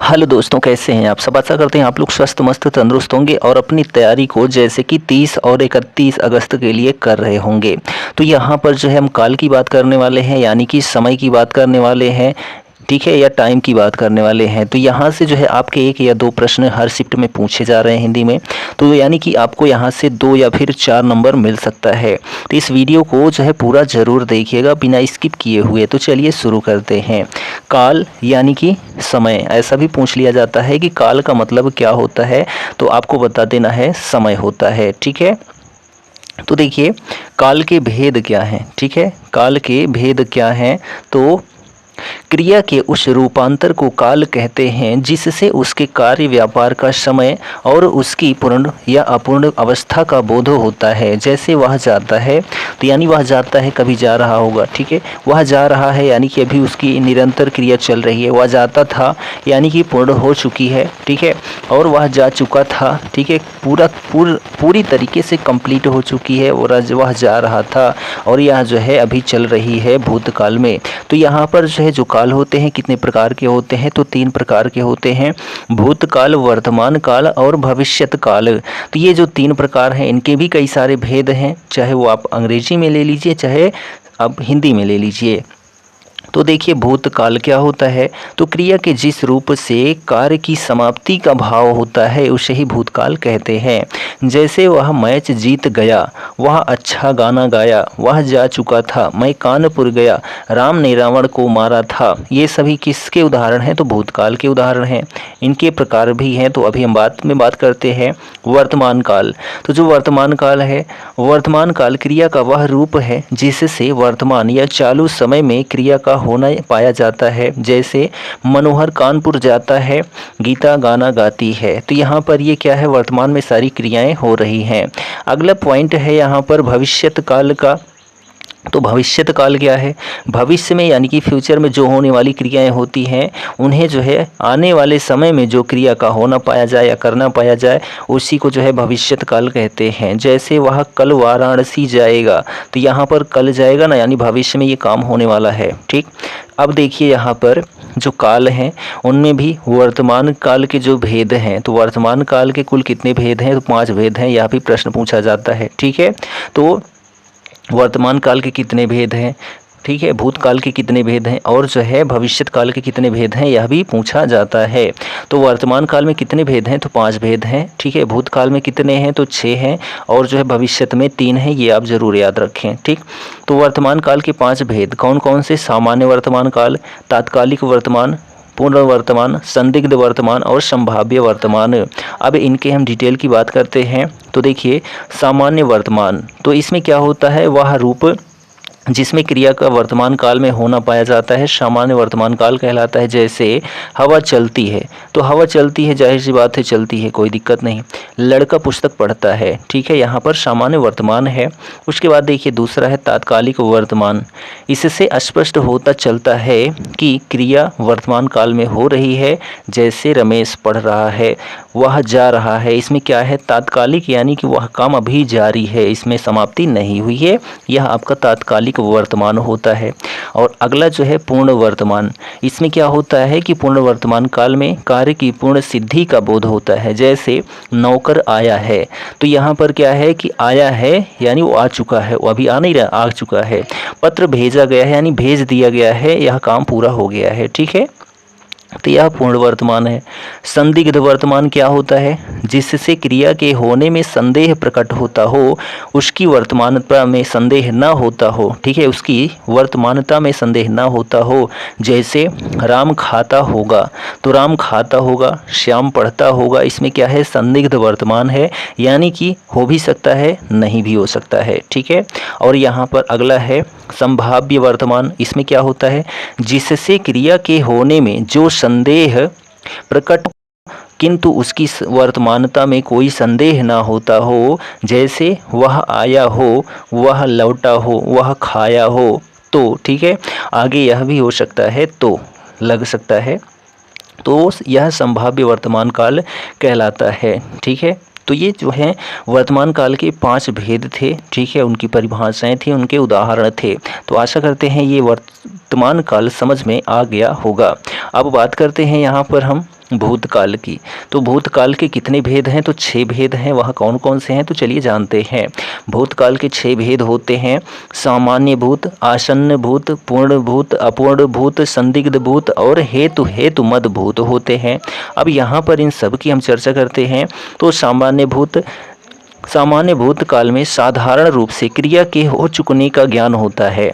Hello दोस्तों, कैसे हैं आप सब। आशा करते हैं आप लोग स्वस्थ मस्त तंदुरुस्त होंगे और अपनी तैयारी को जैसे कि 30 और 31 अगस्त के लिए कर रहे होंगे। तो यहाँ पर जो है हम काल की बात करने वाले हैं, यानी कि समय की बात करने वाले हैं, ठीक है, या टाइम की बात करने वाले हैं। तो यहाँ से जो है आपके 1 या 2 प्रश्न हर शिफ्ट में पूछे जा रहे हैं हिंदी में। तो यानी कि आपको यहाँ से 2 या फिर 4 नंबर मिल सकता है। तो इस वीडियो को जो है पूरा ज़रूर देखिएगा बिना स्किप किए हुए। तो चलिए शुरू करते हैं। काल यानी कि समय, ऐसा भी पूछ लिया जाता है कि काल का मतलब क्या होता है, तो आपको बता देना है समय होता है, ठीक है। तो देखिए काल के भेद क्या हैं, ठीक है। काल के भेद क्या हैं, तो क्रिया के उस रूपांतर को काल कहते हैं जिससे उसके कार्य व्यापार का समय और उसकी पूर्ण या अपूर्ण अवस्था का बोध होता है। जैसे वह जाता है, तो यानी वह जाता है, कभी जा रहा होगा, ठीक है। वह जा रहा है यानी कि अभी उसकी निरंतर क्रिया चल रही है। वह जाता था यानी कि पूर्ण हो चुकी है, ठीक है। और वह जा चुका था, ठीक है, पूरी तरीके से कंप्लीट हो चुकी है। और वह जा रहा था और यह जो है अभी चल रही है भूतकाल में। तो यहाँ पर जो है जो काल होते हैं कितने प्रकार के होते हैं, तो 3 प्रकार के होते हैं, भूतकाल, वर्तमान काल और भविष्यत काल। तो ये जो 3 प्रकार हैं इनके भी कई सारे भेद हैं, चाहे वो आप अंग्रेजी में ले लीजिए चाहे आप हिंदी में ले लीजिए। तो देखिए भूतकाल क्या होता है, तो क्रिया के जिस रूप से कार्य की समाप्ति का भाव होता है उसे ही भूतकाल कहते हैं। जैसे वह मैच जीत गया, वह अच्छा गाना गाया, वह जा चुका था, मैं कानपुर गया, राम ने रावण को मारा था। ये सभी किसके उदाहरण हैं, तो भूतकाल के उदाहरण हैं। इनके प्रकार भी हैं, तो अभी हम बात करते हैं वर्तमान काल। तो जो वर्तमान काल है, वर्तमान काल क्रिया का वह रूप है जिससे वर्तमान या चालू समय में क्रिया का होना पाया जाता है। जैसे मनोहर कानपुर जाता है, गीता गाना गाती है। तो यहाँ पर ये क्या है, वर्तमान में सारी क्रियाएं हो रही हैं। अगला पॉइंट है यहाँ पर भविष्यत काल का। तो भविष्यत काल क्या है, भविष्य में यानी कि फ्यूचर में जो होने वाली क्रियाएं होती हैं उन्हें जो है आने वाले समय में जो क्रिया का होना पाया जाए या करना पाया जाए उसी को जो है भविष्यत काल कहते हैं। जैसे वह कल वाराणसी जाएगा, तो यहाँ पर कल जाएगा ना, यानी भविष्य में ये काम होने वाला है, ठीक। अब देखिए यहाँ पर जो काल हैं उनमें भी वर्तमान काल के जो भेद हैं, तो वर्तमान काल के कुल कितने भेद हैं, तो 5 भेद हैं। यहाँ भी प्रश्न पूछा जाता है, ठीक है। तो वर्तमान काल के कितने भेद हैं, ठीक है, भूतकाल के कितने भेद हैं और जो है भविष्यत काल के कितने भेद हैं, यह भी पूछा जाता है। तो वर्तमान काल में कितने भेद हैं, तो 5 भेद हैं, ठीक है। भूतकाल में कितने हैं, तो 6 हैं। और जो है भविष्यत में 3 हैं, ये आप ज़रूर याद रखें, ठीक। तो वर्तमान काल के 5 भेद कौन कौन से, सामान्य वर्तमान काल, तात्कालिक वर्तमान, पूर्ण वर्तमान, संदिग्ध वर्तमान और संभाव्य वर्तमान। अब इनके हम डिटेल की बात करते हैं। तो देखिए सामान्य वर्तमान, तो इसमें क्या होता है, वह रूप जिसमें क्रिया का वर्तमान काल में होना पाया जाता है सामान्य वर्तमान काल कहलाता है। जैसे हवा चलती है, तो हवा चलती है, जाहिर सी बात है चलती है, कोई दिक्कत नहीं। लड़का पुस्तक पढ़ता है, ठीक है, यहाँ पर सामान्य वर्तमान है। उसके बाद देखिए दूसरा है तात्कालिक वर्तमान। इससे स्पष्ट होता चलता है कि क्रिया वर्तमान काल में हो रही है। जैसे रमेश पढ़ रहा है, वह जा रहा है, इसमें क्या है, तात्कालिक, यानी कि वह काम अभी जारी है, इसमें समाप्ति नहीं हुई है, यह आपका तात्कालिक वर्तमान होता है। और अगला जो है पूर्ण वर्तमान, इसमें क्या होता है कि पूर्ण वर्तमान काल में कार्य की पूर्ण सिद्धि का बोध होता है। जैसे नौकर आया है, तो यहाँ पर क्या है कि आया है यानी वो आ चुका है, वो अभी आ नहीं रहा, आ चुका है। पत्र भेजा गया है यानी भेज दिया गया है, यह काम पूरा हो गया है, ठीक है। तो यह पूर्ण वर्तमान है। संदिग्ध वर्तमान क्या होता है, जिससे क्रिया के होने में संदेह प्रकट होता हो, उसकी वर्तमानता में संदेह न होता हो, ठीक है, उसकी वर्तमानता में संदेह न होता हो। जैसे राम खाता होगा, तो राम खाता होगा, श्याम पढ़ता होगा, इसमें क्या है, संदिग्ध वर्तमान है, यानी कि हो भी सकता है नहीं भी हो सकता है, ठीक है। और यहाँ पर अगला है संभाव्य वर्तमान। इसमें क्या होता है, जिससे क्रिया के होने में जो संदेह प्रकट किंतु उसकी वर्तमानता में कोई संदेह ना होता हो। जैसे वह आया हो, वह लौटा हो, वह खाया हो, तो ठीक है। आगे यह भी हो सकता है, तो लग सकता है, तो यह संभाव्य वर्तमान काल कहलाता है, ठीक है। तो ये जो है वर्तमान काल के 5 भेद थे, ठीक है, उनकी परिभाषाएं थी, उनके उदाहरण थे। तो आशा करते हैं ये वर्तमान काल समझ में आ गया होगा। अब बात करते हैं यहाँ पर हम भूतकाल की। तो भूतकाल के कितने भेद हैं? तो 6 भेद हैं। वह कौन कौन से हैं? तो चलिए जानते हैं। भूतकाल के 6 भेद होते हैं: सामान्य भूत, आसन्न भूत, पूर्ण भूत, अपूर्ण भूत, संदिग्ध भूत और हेतु मद भूत होते हैं। अब यहाँ पर इन सब की हम चर्चा करते हैं। तो सामान्य भूत काल में साधारण रूप से क्रिया के हो चुकने का ज्ञान होता है,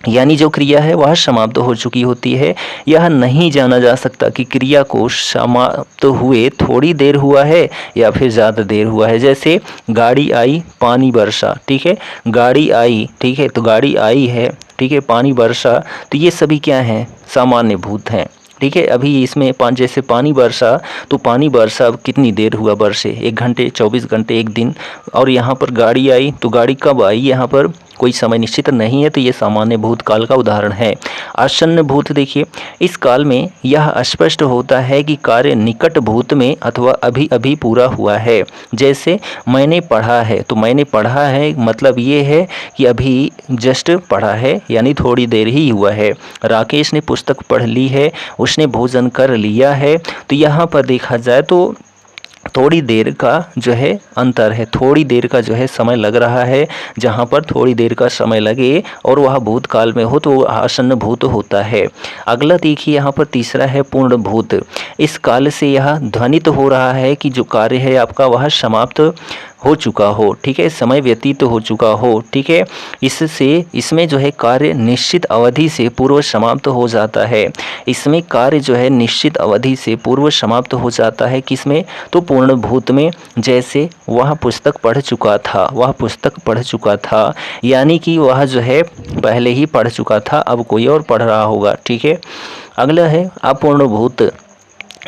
यानी जो क्रिया है वह समाप्त हो चुकी होती है। यह नहीं जाना जा सकता कि क्रिया को समाप्त हुए थोड़ी देर हुआ है या फिर ज़्यादा देर हुआ है। जैसे गाड़ी आई, पानी बरसा, ठीक है, गाड़ी आई, ठीक है, तो गाड़ी आई है, ठीक है, पानी बरसा, तो ये सभी क्या हैं? सामान्य भूत हैं, ठीक है। अभी इसमें जैसे पानी बरसा, तो पानी बरसा अब कितनी देर हुआ बरसे? 1 घंटे, 24 घंटे, 1 दिन। और यहाँ पर गाड़ी आई, तो गाड़ी कब आई? यहाँ पर कोई समय निश्चित नहीं है, तो ये सामान्य भूतकाल का उदाहरण है। आसन्न भूत देखिए, इस काल में यह स्पष्ट होता है कि कार्य निकट भूत में अथवा अभी अभी पूरा हुआ है। जैसे मैंने पढ़ा है, तो मैंने पढ़ा है मतलब ये है कि अभी जस्ट पढ़ा है, यानी थोड़ी देर ही हुआ है। राकेश ने पुस्तक पढ़ ली है, उसने भोजन कर लिया है। तो यहाँ पर देखा जाए तो थोड़ी देर का जो है अंतर है, थोड़ी देर का जो है समय लग रहा है। जहाँ पर थोड़ी देर का समय लगे और वह भूतकाल में हो तो वह आसन्न भूत होता है। अगला देखिए, यहाँ पर तीसरा है पूर्ण भूत। इस काल से यह ध्वनित हो रहा है कि जो कार्य है आपका वह समाप्त हो चुका हो, ठीक है, समय व्यतीत हो चुका हो, ठीक है। इसमें जो है कार्य निश्चित अवधि से पूर्व समाप्त हो जाता है। इसमें कार्य जो है निश्चित अवधि से पूर्व समाप्त हो जाता है। किसमें? तो पूर्ण भूत में। जैसे वह पुस्तक पढ़ चुका था, वह पुस्तक पढ़ चुका था, यानी कि वह जो है पहले ही पढ़ चुका था, अब कोई और पढ़ रहा होगा, ठीक है। अगला है अपूर्ण भूत।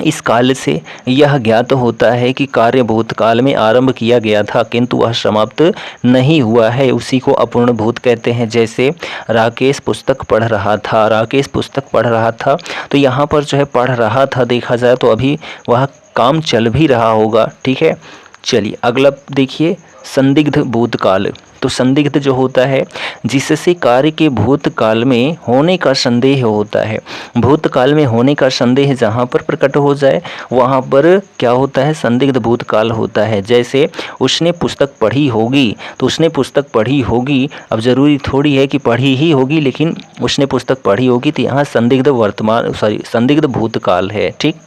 इस काल से यह ज्ञात होता है कि कार्य भूतकाल में आरंभ किया गया था किंतु वह समाप्त नहीं हुआ है, उसी को अपूर्ण भूत कहते हैं। जैसे राकेश पुस्तक पढ़ रहा था, राकेश पुस्तक पढ़ रहा था, तो यहाँ पर जो है पढ़ रहा था देखा जाए तो अभी वह काम चल भी रहा होगा, ठीक है। चलिए अगला देखिए, संदिग्ध भूतकाल। तो संदिग्ध जो होता है जिससे कार्य के भूतकाल में होने का संदेह होता है। भूतकाल में होने का संदेह जहाँ पर प्रकट हो जाए वहाँ पर क्या होता है? संदिग्ध भूतकाल होता है। जैसे उसने पुस्तक पढ़ी होगी, तो उसने पुस्तक पढ़ी होगी, अब ज़रूरी थोड़ी है कि पढ़ी ही होगी, लेकिन उसने पुस्तक पढ़ी होगी, तो यहाँ संदिग्ध भूतकाल है, ठीक।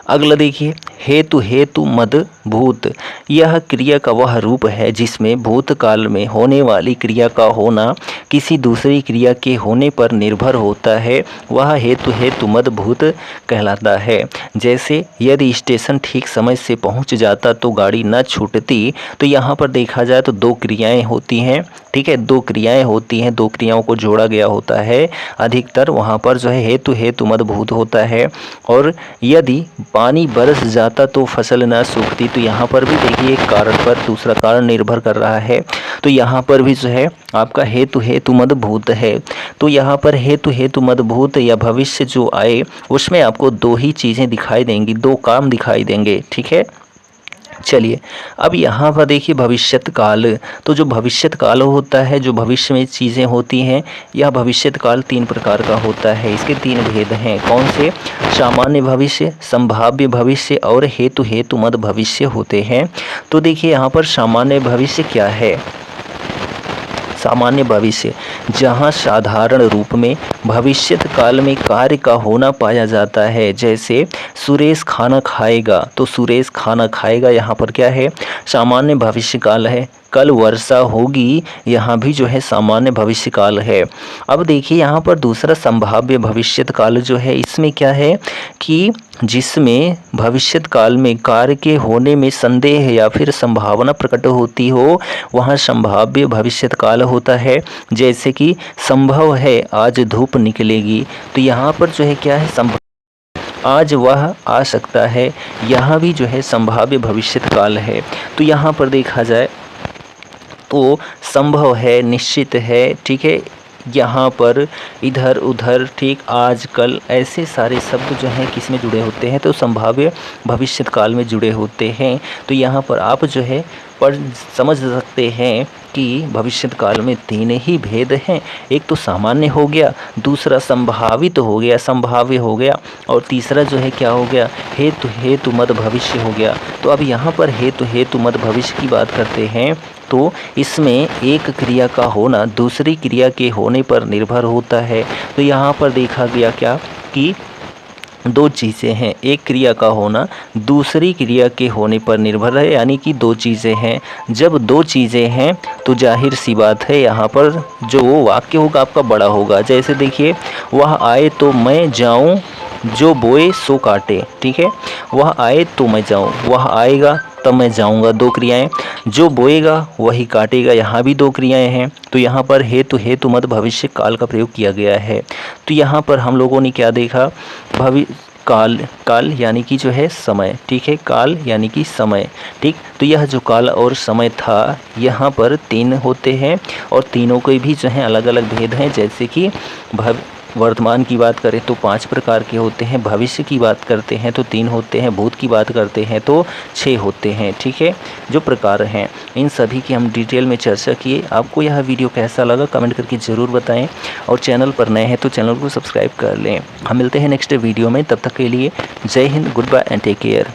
अगला देखिए, हेतु मद भूत। यह क्रिया का वह रूप है जिसमें भूतकाल में होने वाली क्रिया का होना किसी दूसरी क्रिया के होने पर निर्भर होता है, वह हेतु मद भूत कहलाता है। जैसे यदि स्टेशन ठीक समय से पहुंच जाता तो गाड़ी न छूटती। तो यहाँ पर देखा जाए तो 2 क्रियाएं होती हैं, ठीक है, 2 क्रियाएं होती हैं, 2 क्रियाओं को जोड़ा गया होता है। अधिकतर वहाँ पर जो है हेतु मद भूत होता है। और यदि पानी बरस जाता तो फसल न सूखती। तो यहाँ पर भी देखिए एक कारण पर दूसरा कारण निर्भर कर रहा है। तो यहाँ पर भी जो है आपका हेतु मद भूत है। तो यहाँ पर हेतु मद भूत या भविष्य जो आए उसमें आपको 2 ही चीज़ें दिखाई देंगी, 2 काम दिखाई देंगे, ठीक है। चलिए अब यहाँ पर देखिए भविष्यत काल। तो जो भविष्यत काल होता है, जो भविष्य में चीज़ें होती हैं, यह भविष्यत काल 3 प्रकार का होता है। इसके 3 भेद हैं। कौन से? सामान्य भविष्य, संभाव्य भविष्य और हेतु मद भविष्य होते हैं। तो देखिए यहाँ पर सामान्य भविष्य क्या है? सामान्य भविष्य जहाँ साधारण रूप में भविष्यत काल में कार्य का होना पाया जाता है। जैसे सुरेश खाना खाएगा, तो सुरेश खाना खाएगा यहाँ पर क्या है? सामान्य भविष्य काल है। कल वर्षा होगी, यहाँ भी जो है सामान्य भविष्य काल है। अब देखिए यहाँ पर दूसरा संभाव्य भविष्यत काल जो है, इसमें क्या है कि जिसमें भविष्यत काल में कार्य के होने में संदेह या फिर संभावना प्रकट होती हो, वहाँ संभाव्य भविष्यत काल होता है। जैसे कि संभव है आज धूप निकलेगी, तो यहाँ पर जो है क्या है? संभव, आज वह आ सकता है, यहाँ भी जो है संभाव्य भविष्यत काल है। तो यहाँ पर देखा जाए तो संभव है, निश्चित है, ठीक है, यहाँ पर इधर उधर, ठीक, आज कल, ऐसे सारे शब्द जो हैं किस में जुड़े होते हैं? तो संभाव्य भविष्यत काल में जुड़े होते हैं। तो यहाँ पर आप जो है समझ सकते हैं कि भविष्यत काल में 3 ही भेद हैं। एक तो सामान्य हो गया, दूसरा संभावित हो गया, संभाव्य हो गया, और तीसरा जो है क्या हो गया, हेतु हेतु मद भविष्य हो गया। तो अब यहाँ पर हेतु हेतु मद भविष्य की बात करते हैं तो इसमें एक क्रिया का होना दूसरी क्रिया के होने पर निर्भर होता है। तो यहाँ पर देखा गया क्या कि 2 चीज़ें हैं, एक क्रिया का होना दूसरी क्रिया के होने पर निर्भर है, यानी कि 2 चीज़ें हैं। जब 2 चीज़ें हैं तो जाहिर सी बात है यहाँ पर जो वो वाक्य होगा आपका बड़ा होगा। जैसे देखिए, वह आए तो मैं जाऊँ, जो बोए सो काटे। ठीक है, वह आए तो मैं जाऊँ, वह आएगा तब मैं जाऊँगा, 2 क्रियाएं। जो बोएगा वही काटेगा, यहाँ भी 2 क्रियाएं हैं। तो यहाँ पर हेतु हेतु मद भविष्य काल का प्रयोग किया गया है। तो यहाँ पर हम लोगों ने क्या देखा, काल, काल यानी कि जो है समय। ठीक है, काल यानी कि समय। ठीक, तो यह जो काल और समय था, यहाँ पर 3 होते हैं और तीनों के भी जो है अलग अलग भेद हैं। जैसे कि वर्तमान की बात करें तो 5 प्रकार के होते हैं, भविष्य की बात करते हैं तो 3 होते हैं, भूत की बात करते हैं तो 6 होते हैं। ठीक है, जो प्रकार हैं इन सभी की हम डिटेल में चर्चा किए। आपको यह वीडियो कैसा लगा कमेंट करके ज़रूर बताएं, और चैनल पर नए हैं तो चैनल को सब्सक्राइब कर लें। हम मिलते हैं नेक्स्ट वीडियो में, तब तक के लिए Jai Hind, goodbye and take care.